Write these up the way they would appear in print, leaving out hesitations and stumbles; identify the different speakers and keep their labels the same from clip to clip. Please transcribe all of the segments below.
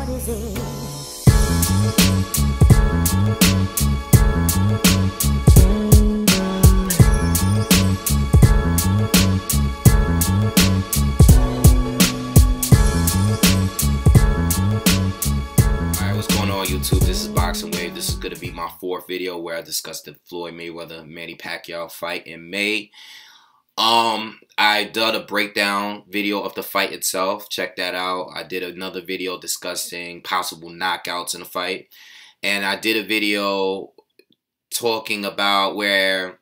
Speaker 1: busy.
Speaker 2: What's going on YouTube? This is BoxingWave. This is going to be my fourth video where I discuss the Floyd Mayweather Manny Pacquiao fight in May. I did a breakdown video of the fight itself. Check that out. I did another video discussing possible knockouts in the fight. And I did a video talking about where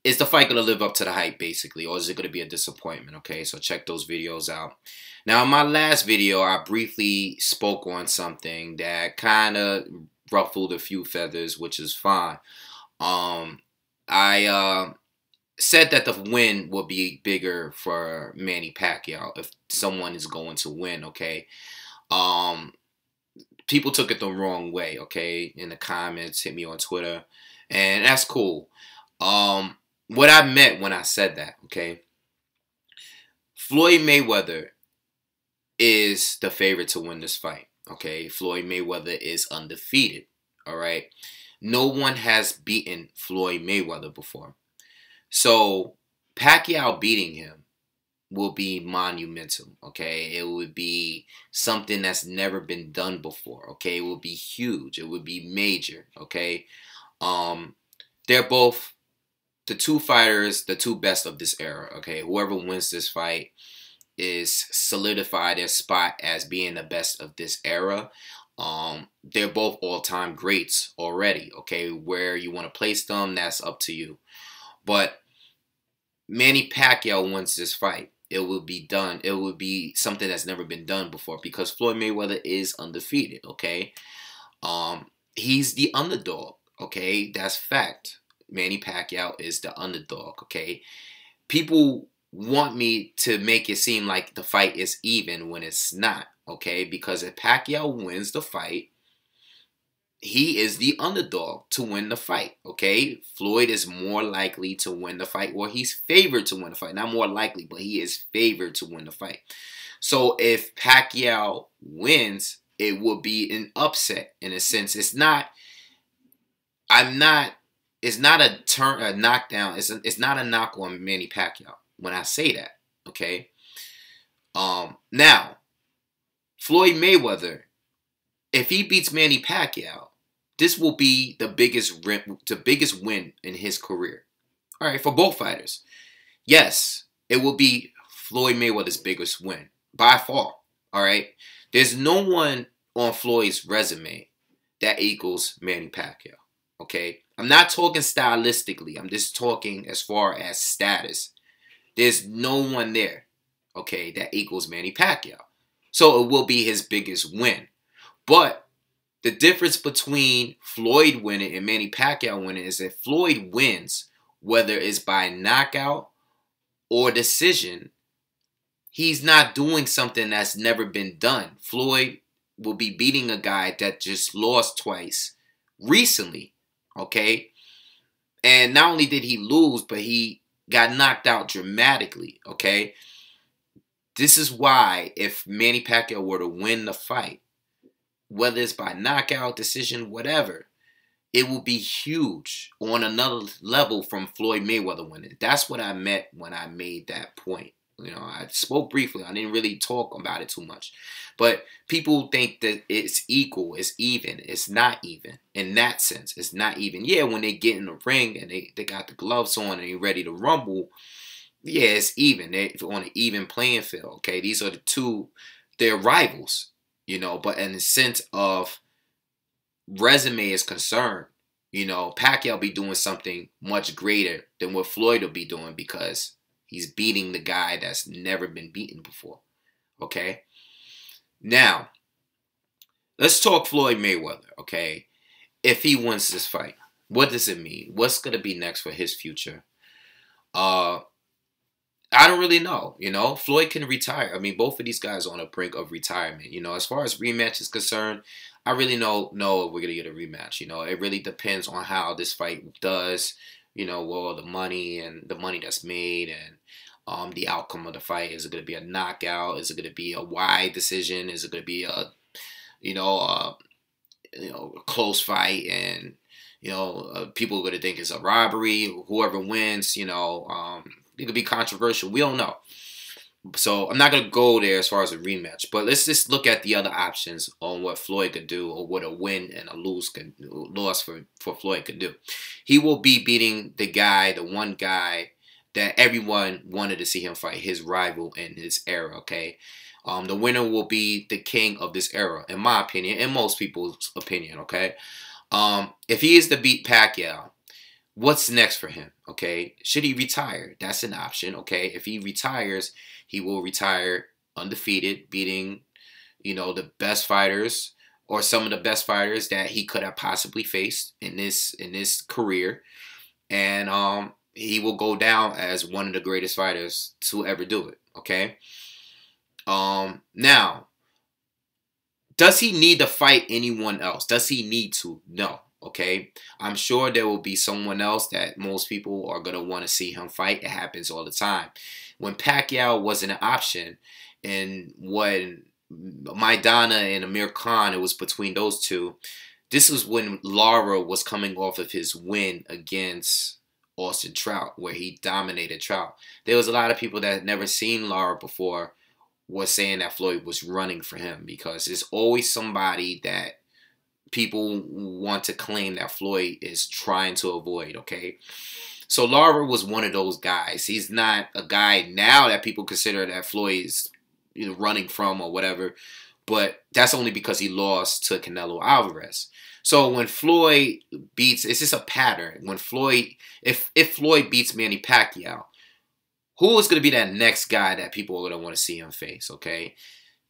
Speaker 2: is the fight going to live up to the hype, basically, or is it going to be a disappointment, okay? So check those videos out. Now, in my last video, I briefly spoke on something that kind of ruffled a few feathers, which is fine. I said that the win will be bigger for Manny Pacquiao if someone is going to win, okay? People took it the wrong way, okay? In the comments, hit me on Twitter, and that's cool. What I meant when I said that, okay? Floyd Mayweather is the favorite to win this fight, okay? Floyd Mayweather is undefeated, all right? No one has beaten Floyd Mayweather before. So Pacquiao beating him will be monumental, okay? It would be something that's never been done before, okay? It will be huge. It would be major, okay? They're both the two fighters, the two best of this era, okay? Whoever wins this fight is solidified their spot as being the best of this era. They're both all-time greats already, okay? Where you want to place them, that's up to you. But Manny Pacquiao wins this fight, it will be done. It will be something that's never been done before because Floyd Mayweather is undefeated, okay? He's the underdog, okay? That's fact. Manny Pacquiao is the underdog, okay? People want me to make it seem like the fight is even when it's not, okay? Because if Pacquiao wins the fight, he is the underdog to win the fight, okay? Floyd is more likely to win the fight, or he's favored to win the fight. Not more likely, but he is favored to win the fight. So if Pacquiao wins, it will be an upset in a sense. It's not a knockdown. It's not a knock on Manny Pacquiao when I say that, okay? Now, Floyd Mayweather, if he beats Manny Pacquiao, this will be the biggest win in his career. All right, for both fighters. Yes, it will be Floyd Mayweather's biggest win by far. All right, there's no one on Floyd's resume that equals Manny Pacquiao. Okay, I'm not talking stylistically. I'm just talking as far as status. There's no one there, okay, that equals Manny Pacquiao. So it will be his biggest win. But the difference between Floyd winning and Manny Pacquiao winning is that Floyd wins, whether it's by knockout or decision, he's not doing something that's never been done. Floyd will be beating a guy that just lost twice recently, okay? And not only did he lose, but he got knocked out dramatically, okay? This is why if Manny Pacquiao were to win the fight, whether it's by knockout, decision, whatever, it will be huge on another level from Floyd Mayweather winning. That's what I meant when I made that point. You know, I spoke briefly. I didn't really talk about it too much. But people think that it's equal, it's even. It's not even. In that sense, it's not even. Yeah, when they get in the ring and they got the gloves on and they're ready to rumble, yeah, it's even. They're on an even playing field, okay? These are the two, they're rivals, you know. But in the sense of resume is concerned, you know, Pacquiao be doing something much greater than what Floyd will be doing because he's beating the guy that's never been beaten before, okay? Now, let's talk Floyd Mayweather, okay? If he wins this fight, what does it mean? What's going to be next for his future? I don't really know, you know. Floyd can retire. I mean, both of these guys are on the brink of retirement. You know, as far as rematch is concerned, I really don't know if we're going to get a rematch. You know, it really depends on how this fight does, you know, well, the money that's made and the outcome of the fight. Is it going to be a knockout? Is it going to be a wide decision? Is it going to be a, you know, a close fight, and people are going to think it's a robbery. Whoever wins, it could be controversial. We don't know. So I'm not going to go there as far as a rematch, but let's just look at the other options on what Floyd could do, or what a win and a loss for Floyd could do. He will be beating the one guy that everyone wanted to see him fight, his rival in his era, okay? The winner will be the king of this era, in my opinion, in most people's opinion, okay? If he is to beat Pacquiao, what's next for him, okay? Should he retire? That's an option, okay? If he retires, he will retire undefeated, beating, the best fighters, or some of the best fighters that he could have possibly faced in this career. And he will go down as one of the greatest fighters to ever do it, okay? Now, does he need to fight anyone else? Does he need to? No. Okay, I'm sure there will be someone else that most people are going to want to see him fight. It happens all the time. When Pacquiao wasn't an option, and when Maidana and Amir Khan, it was between those two. This was when Lara was coming off of his win against Austin Trout, where he dominated Trout. There was a lot of people that had never seen Lara before was saying that Floyd was running for him, because there's always somebody that people want to claim that Floyd is trying to avoid, okay? So Lara was one of those guys. He's not a guy now that people consider that Floyd is running from or whatever, but that's only because he lost to Canelo Alvarez. So when Floyd beats, it's just a pattern. When Floyd, if Floyd beats Manny Pacquiao, who is going to be that next guy that people are going to want to see him face, okay?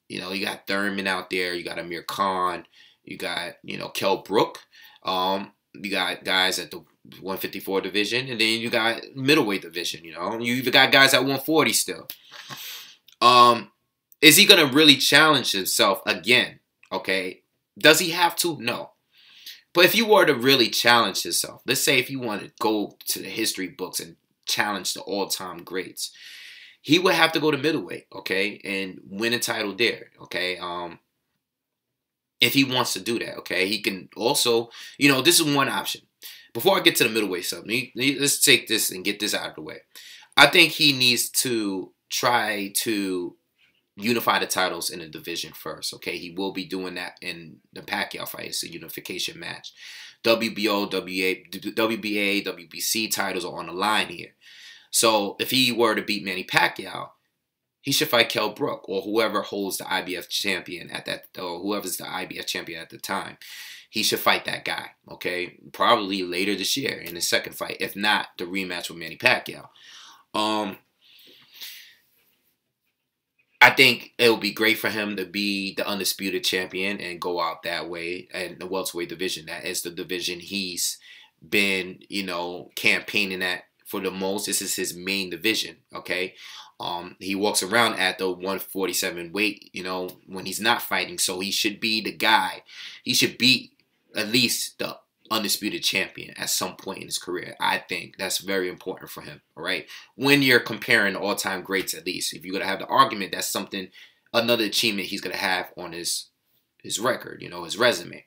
Speaker 2: You got Thurman out there, you got Amir Khan, you got, Kell Brook. You got guys at the 154 division, and then you got middleweight division, You even got guys at 140 still. Is he going to really challenge himself again? Okay. Does he have to? No. But if you were to really challenge yourself, let's say if you want to go to the history books and challenge the all-time greats, he would have to go to middleweight, okay, and win a title there, okay? If he wants to do that, okay? He can also, this is one option. Before I get to the middleweight stuff, let's take this and get this out of the way. I think he needs to try to unify the titles in the division first, okay? He will be doing that in the Pacquiao fight. It's a unification match. WBO, WBA, WBC titles are on the line here. So if he were to beat Manny Pacquiao, he should fight Kell Brook, or whoever holds the IBF champion at that, or whoever's the IBF champion at the time. He should fight that guy, okay? Probably later this year in the second fight, if not the rematch with Manny Pacquiao. I think it would be great for him to be the undisputed champion and go out that way in the welterweight division. That is the division he's been, campaigning at for the most. This is his main division, okay? He walks around at the 147 weight, when he's not fighting. So he should be the guy. He should be at least the undisputed champion at some point in his career. I think that's very important for him, all right? When you're comparing all-time greats, at least. If you're going to have the argument, that's something, another achievement he's going to have on his record, his resume.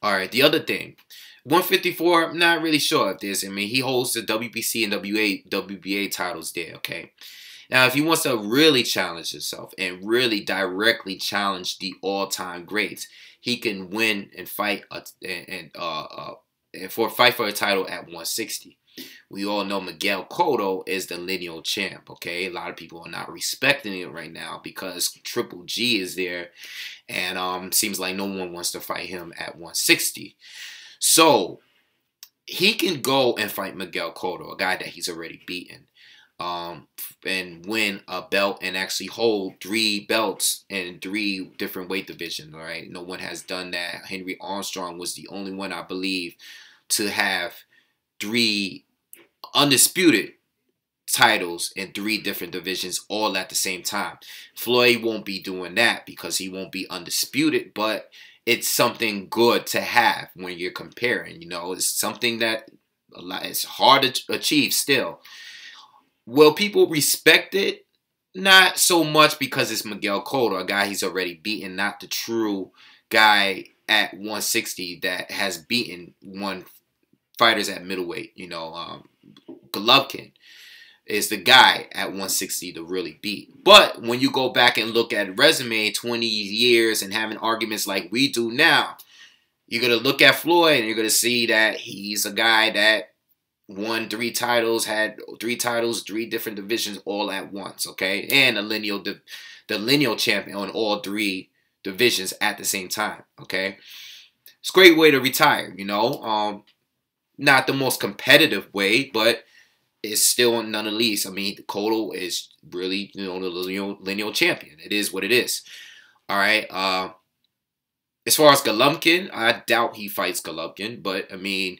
Speaker 2: All right, the other thing, 154, I'm not really sure if there's, he holds the WBC and WBA titles there, okay? Now, if he wants to really challenge himself and really directly challenge the all-time greats, he can win and fight for a title at 160. We all know Miguel Cotto is the lineal champ, okay? A lot of people are not respecting it right now because Triple G is there, and seems like no one wants to fight him at 160. So he can go and fight Miguel Cotto, a guy that he's already beaten, and win a belt and actually hold 3 belts in 3 different weight divisions, all right? No one has done that. Henry Armstrong was the only one, I believe, to have 3 undisputed titles in 3 different divisions all at the same time. Floyd won't be doing that because he won't be undisputed, but it's something good to have when you're comparing. It's something that it's hard to achieve still. Will people respect it? Not so much because it's Miguel Cotto, a guy he's already beaten, not the true guy at 160 that has beaten one fighters at middleweight. Golovkin is the guy at 160 to really beat. But when you go back and look at resume 20 years and having arguments like we do now, you're going to look at Floyd and you're going to see that he's a guy that won 3 titles, had 3 titles, 3 different divisions all at once, okay? And the lineal champion on all 3 divisions at the same time, okay? It's a great way to retire, not the most competitive way, but it's still none the least. I mean, Cotto is really, the lineal champion. It is what it is. All right. As far as Golovkin, I doubt he fights Golovkin, but I mean,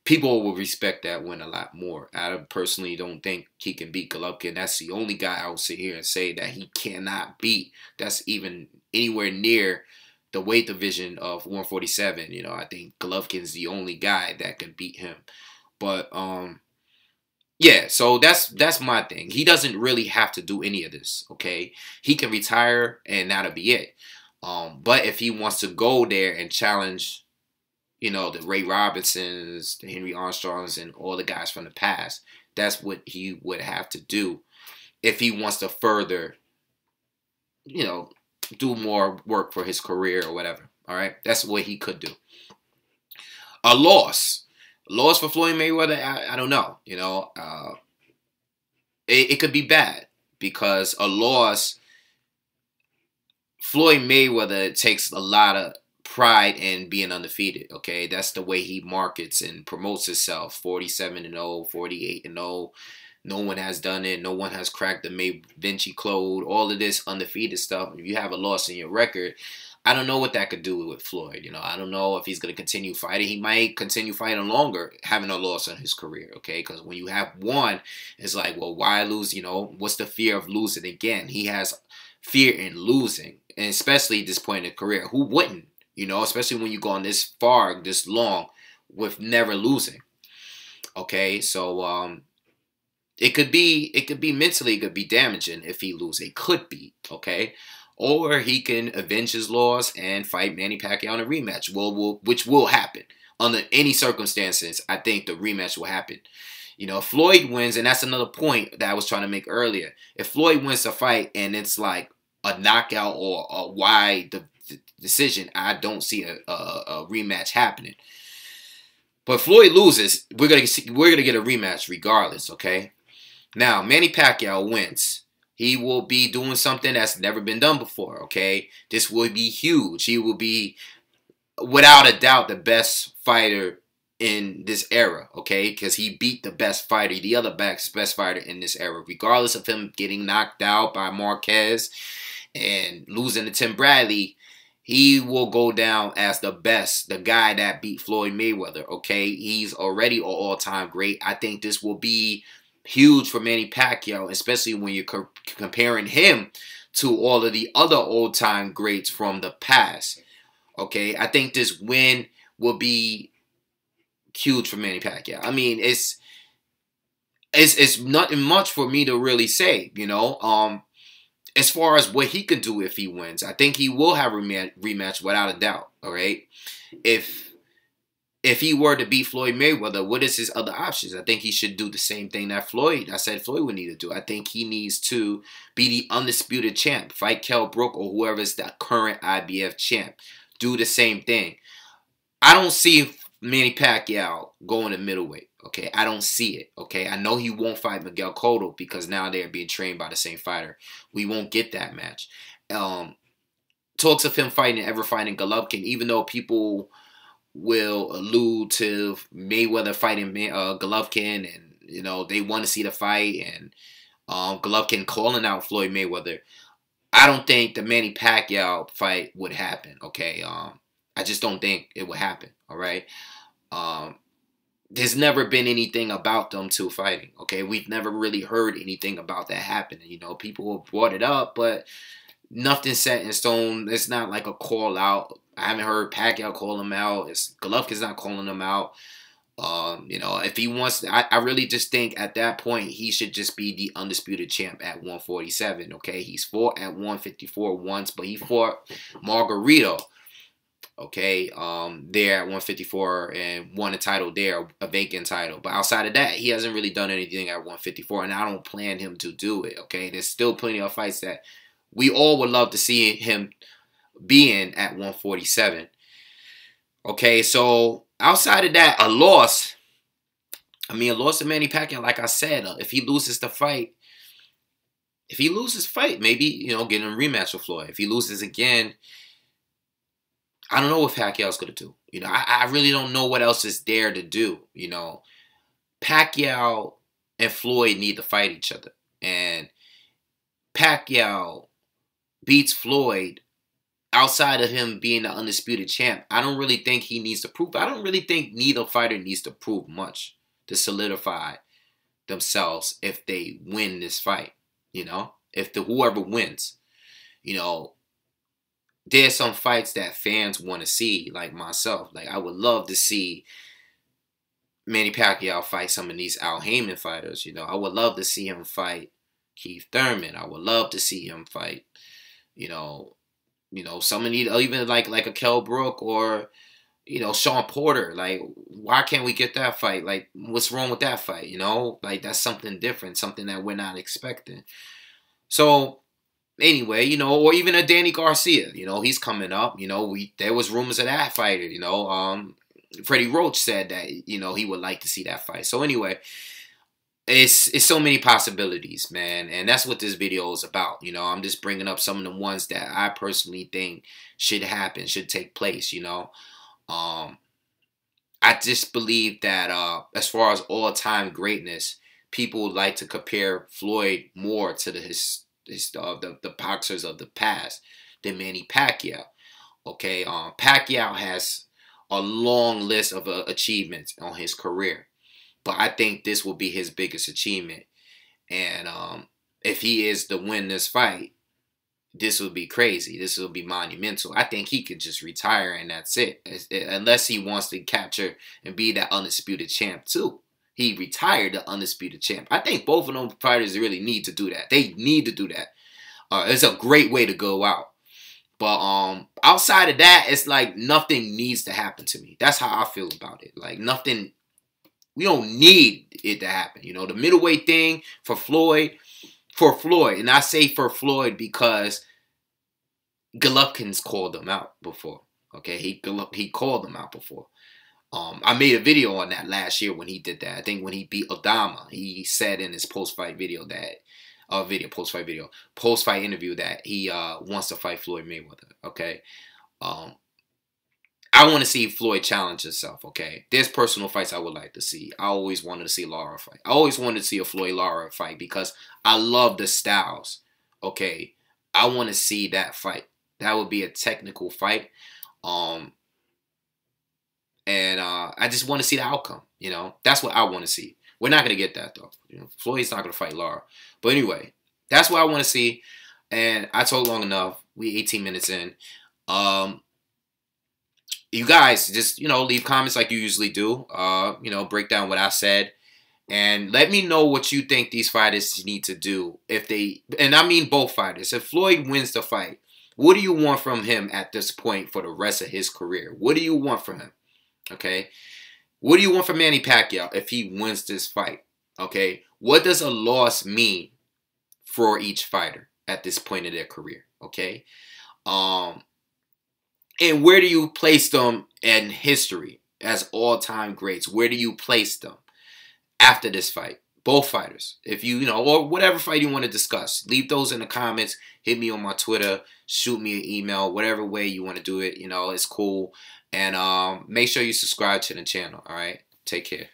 Speaker 2: people will respect that win a lot more. I personally don't think he can beat Golovkin. That's the only guy I would sit here and say that he cannot beat. That's even anywhere near the weight division of 147. I think Golovkin's the only guy that can beat him. But yeah, so that's my thing. He doesn't really have to do any of this, okay? He can retire and that'll be it. But if he wants to go there and challenge, the Ray Robinsons, the Henry Armstrongs, and all the guys from the past, that's what he would have to do if he wants to further, do more work for his career or whatever. All right, that's what he could do. A loss for Floyd Mayweather, I don't know. It could be bad because a loss. Floyd Mayweather takes a lot of pride in being undefeated, okay? That's the way he markets and promotes himself. 47-0, 48-0. No one has done it. No one has cracked the May Vinci Code. All of this undefeated stuff. If you have a loss in your record, I don't know what that could do with Floyd. I don't know if he's going to continue fighting. He might continue fighting longer, having a loss in his career, okay? Because when you have one, it's like, well, why lose? What's the fear of losing again? He has fear in losing, and especially at this point in the career. Who wouldn't? Especially when you go on this far, this long, with never losing. Okay, so it could be mentally, it could be damaging if he loses. It could be, okay, or he can avenge his loss and fight Manny Pacquiao in a rematch. Which will happen under any circumstances. I think the rematch will happen. If Floyd wins, and that's another point that I was trying to make earlier. If Floyd wins the fight and it's like a knockout or a wide decision, I don't see a rematch happening. But Floyd loses, we're gonna get a rematch regardless. Okay. Now Manny Pacquiao wins. He will be doing something that's never been done before. Okay. This will be huge. He will be, without a doubt, the best fighter in this era, okay? Because he beat the best fighter, the other best fighter in this era, regardless of him getting knocked out by Marquez and losing to Tim Bradley. He will go down as the best, the guy that beat Floyd Mayweather, okay? He's already an all-time great. I think this will be huge for Manny Pacquiao, especially when you're comparing him to all of the other old-time greats from the past, okay? I think this win will be huge for Manny Pacquiao. I mean, it's nothing much for me to really say, as far as what he could do if he wins. I think he will have a rematch without a doubt, all right? If he were to beat Floyd Mayweather, what is his other options? I think he should do the same thing that Floyd would need to do. I think he needs to be the undisputed champ, fight Kell Brook or whoever is the current IBF champ. Do the same thing. I don't see Manny Pacquiao going to middleweight, okay? I don't see it, okay? I know he won't fight Miguel Cotto because now they're being trained by the same fighter. We won't get that match. Talks of him ever fighting Golovkin, even though people will allude to Mayweather fighting Golovkin and, they want to see the fight and Golovkin calling out Floyd Mayweather. I don't think the Manny Pacquiao fight would happen, okay? I just don't think it would happen, all right? There's never been anything about them two fighting, okay? We've never really heard anything about that happening. People have brought it up, but nothing set in stone. It's not like a call out. I haven't heard Pacquiao call him out. Golovkin's not calling him out. You know, if he wants, I really just think at that point he should just be the undisputed champ at 147. Okay, he's fought at 154 once, but he fought Margarito. Okay, there at 154 and won a title there, a vacant title. But outside of that, he hasn't really done anything at 154, and I don't plan him to do it. Okay, there's still plenty of fights that we all would love to see him be in at 147. Okay, so outside of that, a loss. I mean, a loss to Manny Pacquiao, like I said, if he loses the fight, maybe, you know, getting a rematch with Floyd. If he loses again, I don't know what Pacquiao's going to do. You know, I really don't know what else is there to do. You know, Pacquiao and Floyd need to fight each other. And Pacquiao beats Floyd outside of him being the undisputed champ. I don't really think he needs to prove. I don't really think neither fighter needs to prove much to solidify themselves if they win this fight. You know, if whoever wins, you know, there's some fights that fans want to see, like myself. Like, I would love to see Manny Pacquiao fight some of these Al Heyman fighters. You know, I would love to see him fight Keith Thurman. I would love to see him fight, you know, some of these, even like a Kell Brook or, you know, Sean Porter. Like, why can't we get that fight? Like, what's wrong with that fight? You know, like, that's something different, something that we're not expecting. So, anyway, you know, or even a Danny Garcia, you know, he's coming up. You know, there was rumors of that fighter. You know, Freddie Roach said that, you know, he would like to see that fight. So anyway, it's so many possibilities, man, and that's what this video is about. You know, I'm just bringing up some of the ones that I personally think should happen, should take place. You know, I just believe that as far as all-time greatness, people would like to compare Floyd more to the boxers of the past than Manny Pacquiao. Okay, Pacquiao has a long list of achievements on his career, but I think this will be his biggest achievement. And if he is to win this fight, this will be crazy. This will be monumental. I think he could just retire and that's it. Unless he wants to capture and be that undisputed champ too. He retired the undisputed champ. I think both of them fighters really need to do that. They need to do that. It's a great way to go out. But outside of that, it's like nothing needs to happen to me. That's how I feel about it. Like, nothing. We don't need it to happen. You know, the middleweight thing for Floyd, and I say for Floyd because Golovkin's called him out before. Okay, he called him out before. I made a video on that last year when he did that. I think when he beat Adama, he said in his post-fight video that, post-fight interview that he wants to fight Floyd Mayweather. Okay, I want to see Floyd challenge himself. Okay, there's personal fights I would like to see. I always wanted to see Lara fight. I always wanted to see a Floyd Lara fight because I love the styles. Okay, I want to see that fight. That would be a technical fight. And I just want to see the outcome. You know, that's what I want to see. We're not going to get that, though. You know, Floyd's not going to fight Lara. But anyway, that's what I want to see. And I told long enough. We 18 minutes in. You guys just, you know, leave comments like you usually do. You know, break down what I said. And let me know what you think these fighters need to do. If they, and I mean both fighters. If Floyd wins the fight, what do you want from him at this point for the rest of his career? What do you want from him? Okay, what do you want from Manny Pacquiao if he wins this fight? Okay, what does a loss mean for each fighter at this point in their career? Okay, and where do you place them in history as all-time greats? Where do you place them after this fight? Both fighters, if you know, or whatever fight you want to discuss, leave those in the comments. Hit me on my Twitter, shoot me an email, whatever way you want to do it. You know, it's cool. And make sure you subscribe to the channel. All right, take care.